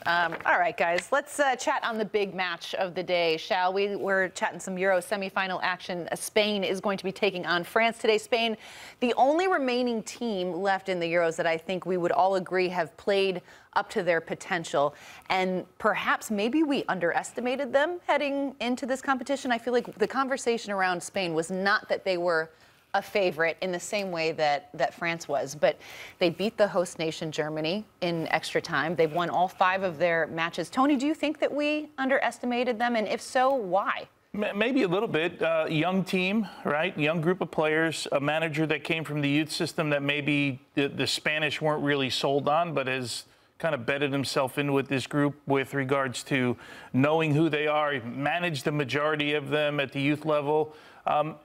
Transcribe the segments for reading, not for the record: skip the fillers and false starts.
All right, guys, let's chat on the big match of the day, shall we? We're chatting some Euro semifinal action. Spain is going to be taking on France today. Spain, the only remaining team left in the Euros that I think we would all agree have played up to their potential. And perhaps maybe we underestimated them heading into this competition. I feel like the conversation around Spain was not that they were a favorite in the same way that France was, but they beat the host nation Germany in extra time. They've won all 5 of their matches. Tony, do you think that we underestimated them? And if so, why? Maybe a little bit. Young team, right? Young group of players, a manager that came from the youth system that maybe the Spanish weren't really sold on, but has kind of bedded himself in with this group with regards to knowing who they are, managed the majority of them at the youth level.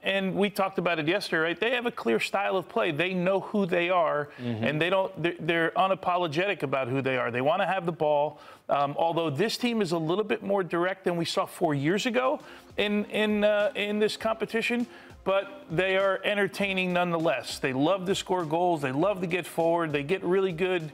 And we talked about it yesterday, right? They have a clear style of play. They know who they are, and they're unapologetic about who they are. They want to have the ball. Although this team is a little bit more direct than we saw 4 years ago in this competition, but they are entertaining nonetheless. They love to score goals. They love to get forward. They get really good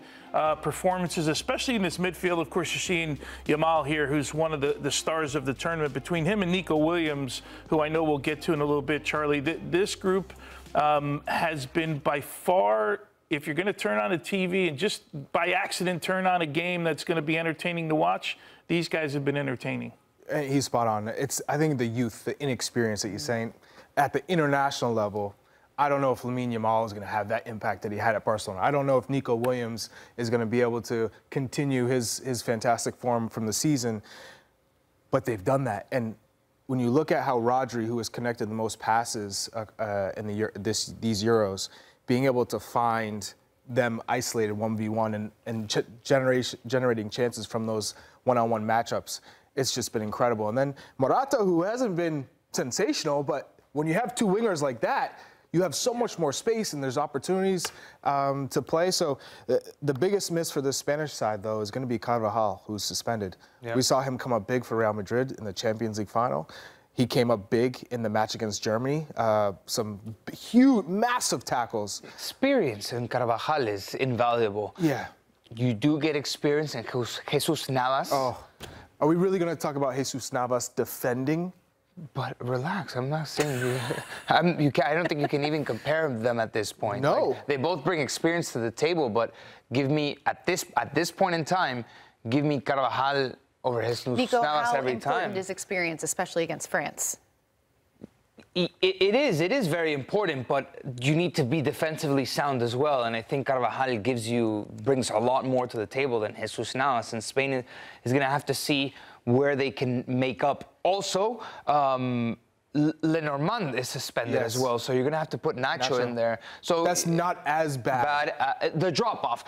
performances, especially in this midfield. Of course, you're seeing Yamal here, who's one of the stars of the tournament. Between him and Nico Williams, who I know we'll get to in a little bit, Charlie, this group has been by far, if you're going to turn on a TV and just by accident turn on a game that's going to be entertaining to watch, these guys have been entertaining. He's spot on. I think the youth, the inexperience that you're saying, at the international level, I don't know if Lamine Yamal is going to have that impact that he had at Barcelona. I don't know if Nico Williams is going to be able to continue his fantastic form from the season, but they've done that. And when you look at how Rodri, who has connected the most passes in these Euros, being able to find them isolated 1v1 and generating chances from those one-on-one matchups, it's just been incredible. And then Morata, who hasn't been sensational, but when you have 2 wingers like that, you have so much more space and there's opportunities to play. So the biggest miss for the Spanish side, though, is going to be Carvajal, who's suspended. Yeah. We saw him come up big for Real Madrid in the Champions League final. He came up big in the match against Germany. Some huge, massive tackles. Experience in Carvajal is invaluable. Yeah. You do get experience in Jesus Navas. Oh, are we really going to talk about Jesus Navas defending? But relax, I'm not saying I don't think you can even compare them at this point. No. Like, they both bring experience to the table, but give me, at this point in time, give me Carvajal over Jesus Navas every time. How important is experience, especially against France? It is very important, but you need to be defensively sound as well. And I think Carvajal brings a lot more to the table than Jesus Navas. And Spain is going to have to see where they can make up. Also, Lenormand is suspended as well, so you're going to have to put Nacho in there. So that's not as bad. The drop-off.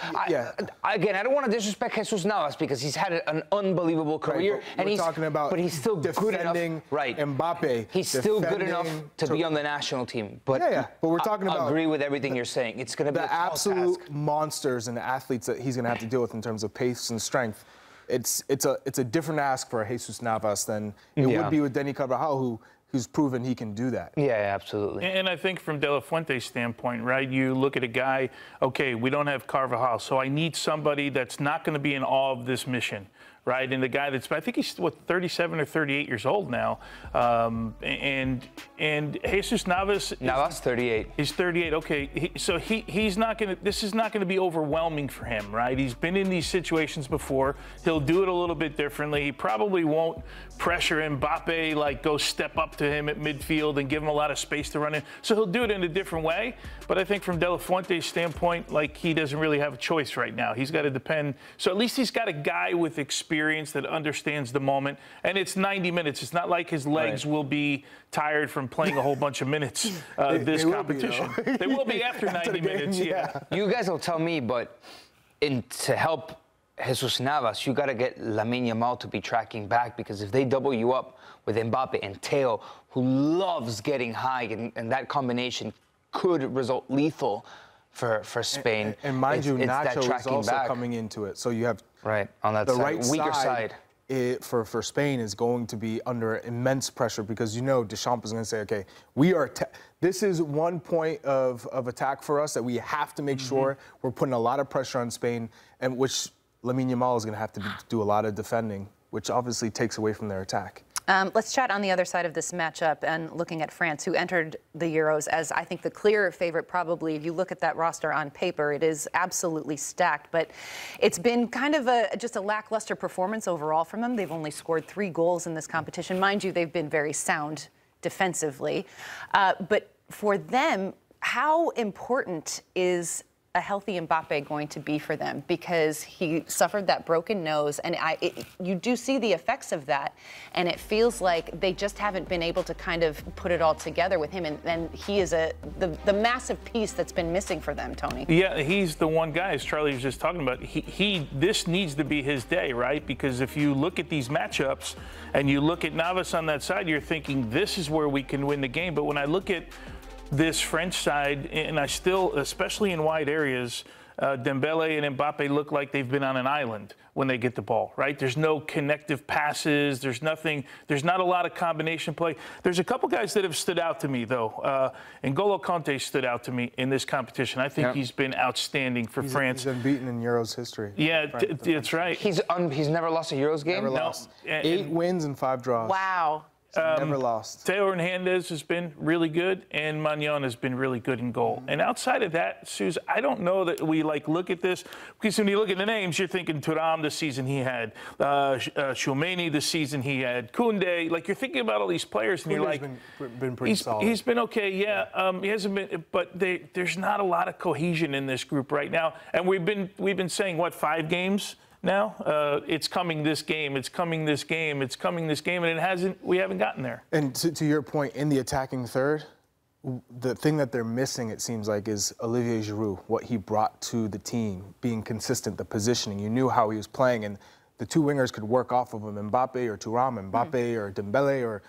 Again, I don't want to disrespect Jesus Navas because he's had an unbelievable career. Right, but he's still good enough. Right. Mbappe. He's still good enough to be on the national team. But but we're talking about. I agree with everything you're saying. It's going to be the absolute monsters and the athletes that he's going to have to deal with in terms of pace and strength. It's a different ask for Jesus Navas than it would be with Dani Carvajal, who's proven he can do that. Yeah, absolutely. And I think from De La Fuente's standpoint, right, you look at a guy, okay, we don't have Carvajal, so I need somebody that's not going to be in awe of this mission, right? And the guy that's, I think he's, 37 or 38 years old now. And Jesus Navas. Navas, 38. He's 38, okay. So he's not going to, this is not going to be overwhelming for him, right? He's been in these situations before. He'll do it a little bit differently. He probably won't pressure Mbappe, like go step up to him at midfield and give him a lot of space to run in. So he'll do it in a different way. But I think from De La Fuente's standpoint, like he doesn't really have a choice right now. He's got to depend. So at least he's got a guy with experience that understands the moment. And it's 90 minutes. It's not like his legs will be tired from playing a whole bunch of minutes this competition. They will be after 90 minutes, You guys will tell me, but to help Jesus Navas, you got to get Lamine Yamal to be tracking back, because if they double you up with Mbappe and Theo, who loves getting high, and that combination could result lethal for Spain. And mind you, Nacho is also coming into it. So you have on that the side, right weaker side. For Spain is going to be under immense pressure, because Deschamps is going to say, okay, this is one point of attack for us that we have to make sure we're putting a lot of pressure on Spain, and which Lamine Yamal is going to have to do a lot of defending, which obviously takes away from their attack. Let's chat on the other side of this matchup and looking at France, who entered the Euros as, I think, the clear favorite probably. If you look at that roster on paper, it is absolutely stacked. But it's been kind of just a lackluster performance overall from them. They've only scored 3 goals in this competition. Mind you, they've been very sound defensively. But for them, how important is a healthy Mbappe going to be for them? Because he suffered that broken nose, and you do see the effects of that, and it feels like they just haven't been able to kind of put it all together with him, and he is the massive piece that's been missing for them, Tony. Yeah, he's the one guy, as Charlie was just talking about. This needs to be his day, right? Because if you look at these matchups and you look at Navas on that side, you're thinking this is where we can win the game. But when I look at this French side, and I still, especially in wide areas, Dembele and Mbappe look like they've been on an island when they get the ball, right? There's no connective passes. There's nothing. There's not a lot of combination play. There's a couple guys that have stood out to me, though. N'Golo Kanté stood out to me in this competition. I think he's been outstanding for France. He's unbeaten in Euros history. Yeah, that's right. He's never lost a Euros game? Never lost. 8 wins and 5 draws. Wow. Never lost. Teo Hernandez has been really good, and Magnon has been really good in goal. And outside of that, Suze, I don't know that we look at this, because when you look at the names, you're thinking Thuram the season he had, Tchouaméni the season he had, Koundé. Like, you're thinking about all these players, and you're like, been pretty solid. He's been okay, yeah. He hasn't been, but there's not a lot of cohesion in this group right now. And we've been saying, what, 5 games now? It's coming this game, it's coming this game, it's coming this game, and we haven't gotten there. And to your point, in the attacking third, the thing that they're missing, it seems like, is Olivier Giroud, what he brought to the team, being consistent, the positioning. You knew how he was playing, and the 2 wingers could work off of him, Mbappe or Thuram, Mbappe or Dembele or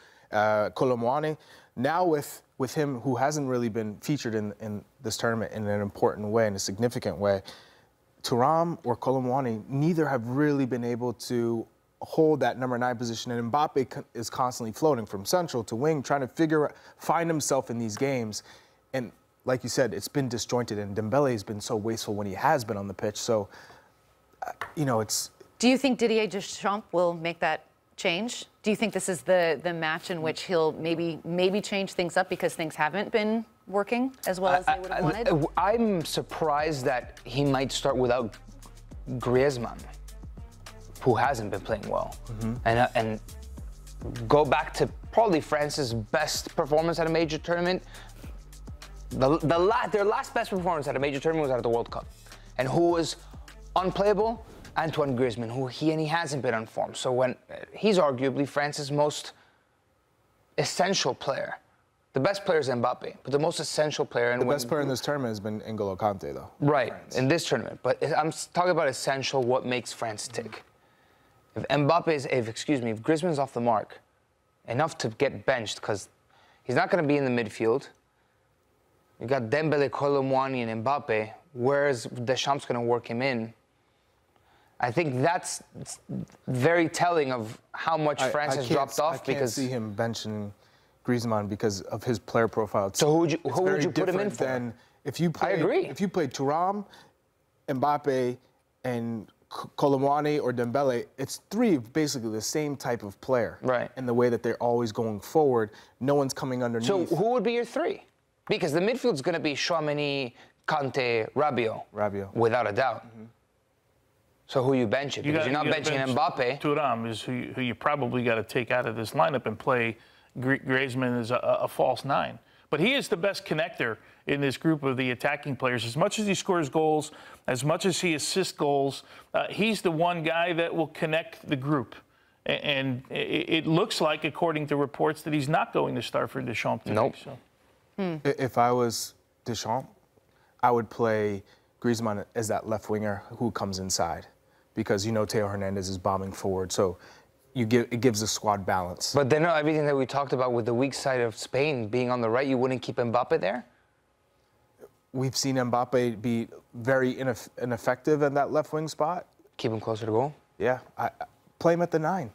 Kolo Muani. Now with him, who hasn't really been featured in this tournament in an important way, in a significant way, Thuram or Kolo Muani, neither have really been able to hold that number 9 position, and Mbappe is constantly floating from central to wing, trying to find himself in these games. And like you said, it's been disjointed, and Dembele has been so wasteful when he has been on the pitch. So, it's... Do you think Didier Deschamps will make that change? Do you think this is the match in which he'll maybe change things up because things haven't been working as well as they would have wanted? I'm surprised that he might start without Griezmann, who hasn't been playing well, and go back to probably France's best performance at a major tournament. Their last best performance at a major tournament was at the World Cup, and who was unplayable? Antoine Griezmann, who he hasn't been on form. So when he's arguably France's most essential player. The best player is Mbappe, but the most essential player. The best player in this tournament has been N'Golo Kanté, though. Right, in this tournament. But I'm talking about essential, what makes France tick. If Griezmann's off the mark, enough to get benched, because he's not going to be in the midfield. You got Dembele, Kolo Muani, and Mbappe. Where's Deschamps going to work him in? I think that's very telling of how much France has dropped off. I can't see him benching Griezmann because of his player profile. So who would you put him in for? Than if you played, I agree. If you played Thuram, Mbappe, and Kolo Muani or Dembele, it's 3 basically the same type of player. Right. In the way that they're always going forward. No one's coming underneath. So who would be your 3? Because the midfield's going to be Tchouaméni, Kanté, Rabiot. Without a doubt. So who you bench it? Because you're not benching Mbappe. Thuram is who you probably got to take out of this lineup and play Griezmann as a false 9. But he is the best connector in this group of the attacking players. As much as he scores goals, as much as he assists goals, he's the one guy that will connect the group. And it looks like, according to reports, that he's not going to start for Deschamps today. Nope. So. If I was Deschamps, I would play Griezmann as that left winger who comes inside. Because Teo Hernandez is bombing forward, so it gives the squad balance. But then everything that we talked about with the weak side of Spain being on the right, you wouldn't keep Mbappe there? We've seen Mbappe be very ineffective in that left wing spot. Keep him closer to goal? Yeah, play him at the 9.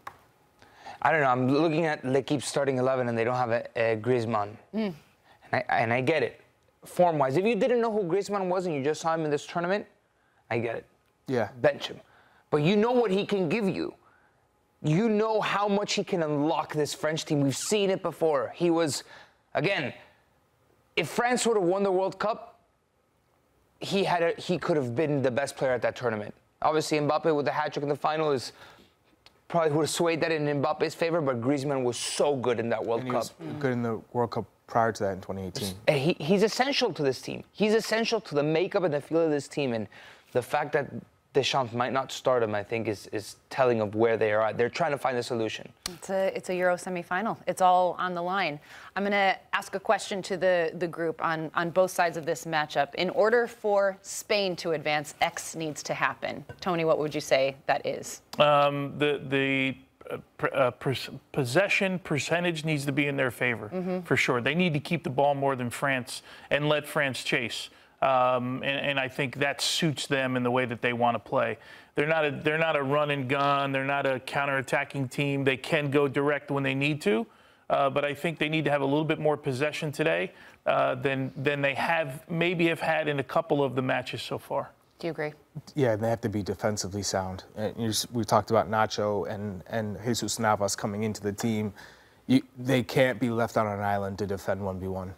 I don't know. I'm looking at L'Equipe's starting 11, and they don't have a Griezmann. And I get it. Form-wise, if you didn't know who Griezmann was and you just saw him in this tournament, I get it. Yeah. Bench him. but you know what he can give you. You know how much he can unlock this French team. We've seen it before. He was, again, if France would have won the World Cup, he could have been the best player at that tournament. Obviously, Mbappe with the hat-trick in the final is probably would have swayed that in Mbappe's favor, but Griezmann was so good in that World Cup. He was good in the World Cup prior to that in 2018. He's essential to this team. He's essential to the makeup and the feel of this team. And the fact that Deschamps might not start him, I think, is telling of where they are at. They're trying to find a solution. It's a Euro semifinal. It's all on the line. I'm going to ask a question to the group on both sides of this matchup. In order for Spain to advance, X needs to happen. Tony, what would you say that is? The possession percentage needs to be in their favor, for sure. They need to keep the ball more than France and let France chase. And I think that suits them in the way that they want to play. They're not a run and gun. They're not a counterattacking team. They can go direct when they need to, but I think they need to have a little bit more possession today than they maybe have had in a couple of the matches so far. Do you agree? Yeah, they have to be defensively sound. We talked about Nacho and Jesus Navas coming into the team. They can't be left on an island to defend 1v1.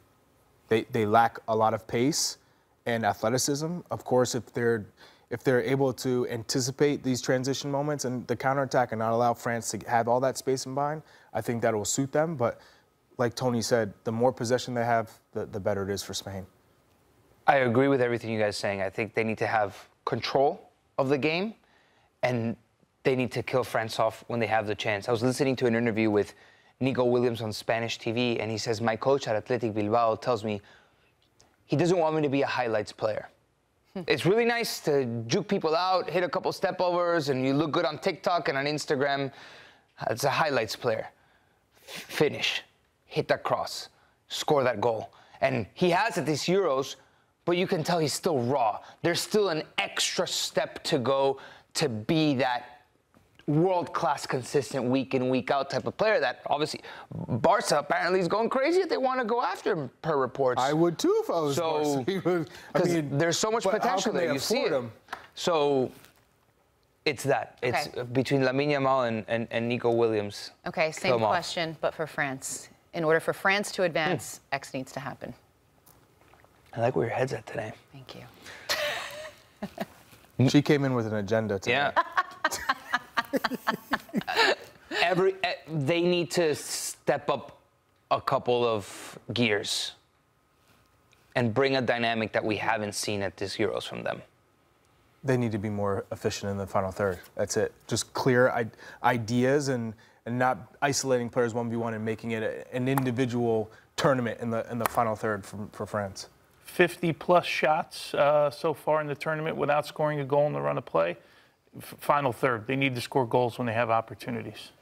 They lack a lot of pace and athleticism. Of course, if they're able to anticipate these transition moments and the counterattack and not allow France to have all that space in behind, I think that will suit them. But like Tony said, the more possession they have, the better it is for Spain. I agree with everything you guys are saying. I think they need to have control of the game, and they need to kill France off when they have the chance. I was listening to an interview with Nico Williams on Spanish TV, and he says, my coach at Athletic Bilbao tells me he doesn't want me to be a highlights player. It's really nice to juke people out, hit a couple step-overs, and you look good on TikTok and on Instagram. It's a highlights player. Finish, hit that cross, score that goal. And he has at these Euros, but you can tell he's still raw. There's still an extra step to go to be that world-class, consistent, week in, week out type of player that obviously Barca apparently is going crazy if they want to go after him, per reports. I would too if I was Barca. Because there's so much potential there. You see it. So it's that. Okay. It's between Lamine Yamal and Nico Williams. Okay, same question, but for France. In order for France to advance, X needs to happen. I like where your head's at today. Thank you. She came in with an agenda today. Yeah. They need to step up a couple of gears and bring a dynamic that we haven't seen at this Euros from them. They need to be more efficient in the final third. That's it. Just clear ideas and not isolating players 1v1 and making it an individual tournament in the final third for France. 50-plus shots so far in the tournament without scoring a goal in the run of play. Final third. They need to score goals when they have opportunities.